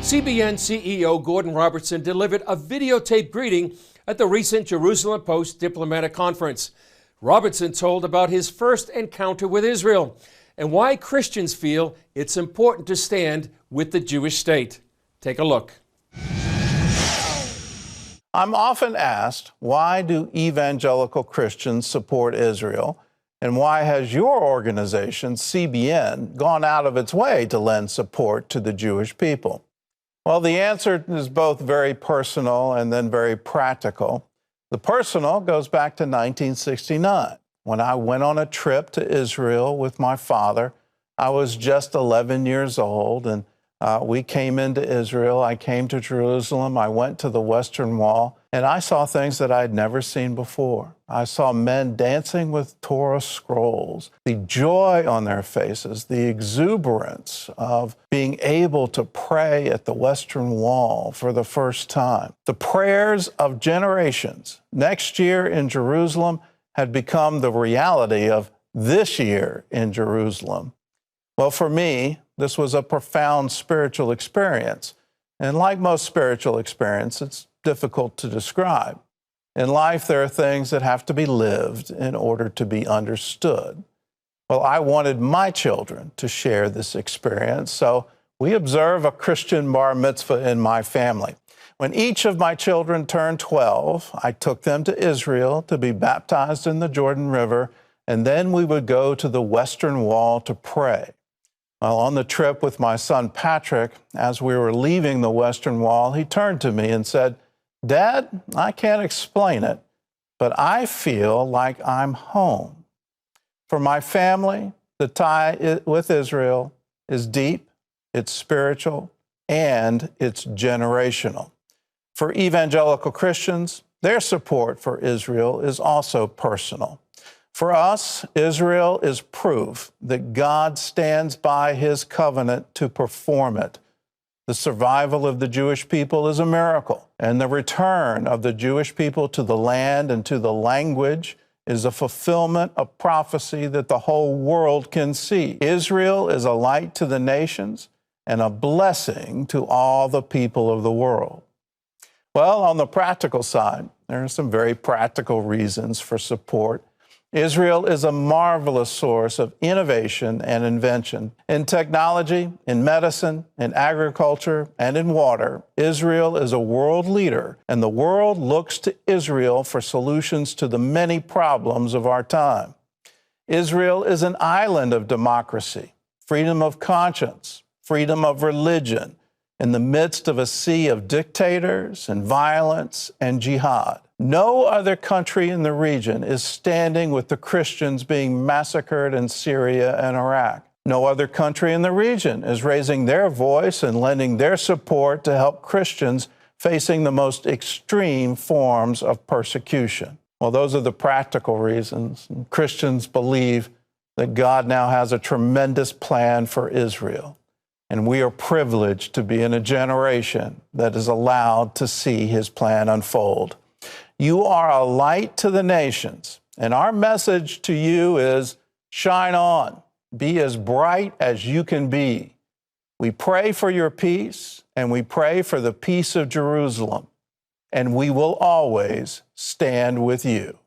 CBN CEO Gordon Robertson delivered a videotaped greeting at the recent Jerusalem Post diplomatic conference. Robertson told about his first encounter with Israel and why Christians feel it's important to stand with the Jewish state. Take a look. I'm often asked, why do evangelical Christians support Israel? And why has your organization, CBN, gone out of its way to lend support to the Jewish people? Well, the answer is both very personal and then very practical. The personal goes back to 1969, when I went on a trip to Israel with my father. I was just 11 years old, and we came into Israel. I came to Jerusalem. I went to the Western Wall, and I saw things that I'd never seen before. I saw men dancing with Torah scrolls, the joy on their faces, the exuberance of being able to pray at the Western Wall for the first time. The prayers of generations next year in Jerusalem had become the reality of this year in Jerusalem. Well, for me, this was a profound spiritual experience. And like most spiritual experiences, it's difficult to describe. In life, there are things that have to be lived in order to be understood. Well, I wanted my children to share this experience, so we observe a Christian bar mitzvah in my family. When each of my children turned 12, I took them to Israel to be baptized in the Jordan River, and then we would go to the Western Wall to pray. Well, on the trip with my son Patrick, as we were leaving the Western Wall, he turned to me and said, "Dad, I can't explain it, but I feel like I'm home." For my family, the tie with Israel is deep, it's spiritual, and it's generational. For evangelical Christians, their support for Israel is also personal. For us, Israel is proof that God stands by his covenant to perform it. The survival of the Jewish people is a miracle, and the return of the Jewish people to the land and to the language is a fulfillment of prophecy that the whole world can see. Israel is a light to the nations and a blessing to all the people of the world. Well, on the practical side, there are some very practical reasons for support. Israel is a marvelous source of innovation and invention. In technology, in medicine, in agriculture, and in water, Israel is a world leader, and the world looks to Israel for solutions to the many problems of our time. Israel is an island of democracy, freedom of conscience, freedom of religion, in the midst of a sea of dictators and violence and jihad. No other country in the region is standing with the Christians being massacred in Syria and Iraq. No other country in the region is raising their voice and lending their support to help Christians facing the most extreme forms of persecution. Well, those are the practical reasons. Christians believe that God now has a tremendous plan for Israel, and we are privileged to be in a generation that is allowed to see his plan unfold. You are a light to the nations, and our message to you is shine on, be as bright as you can be. We pray for your peace, and we pray for the peace of Jerusalem, and we will always stand with you.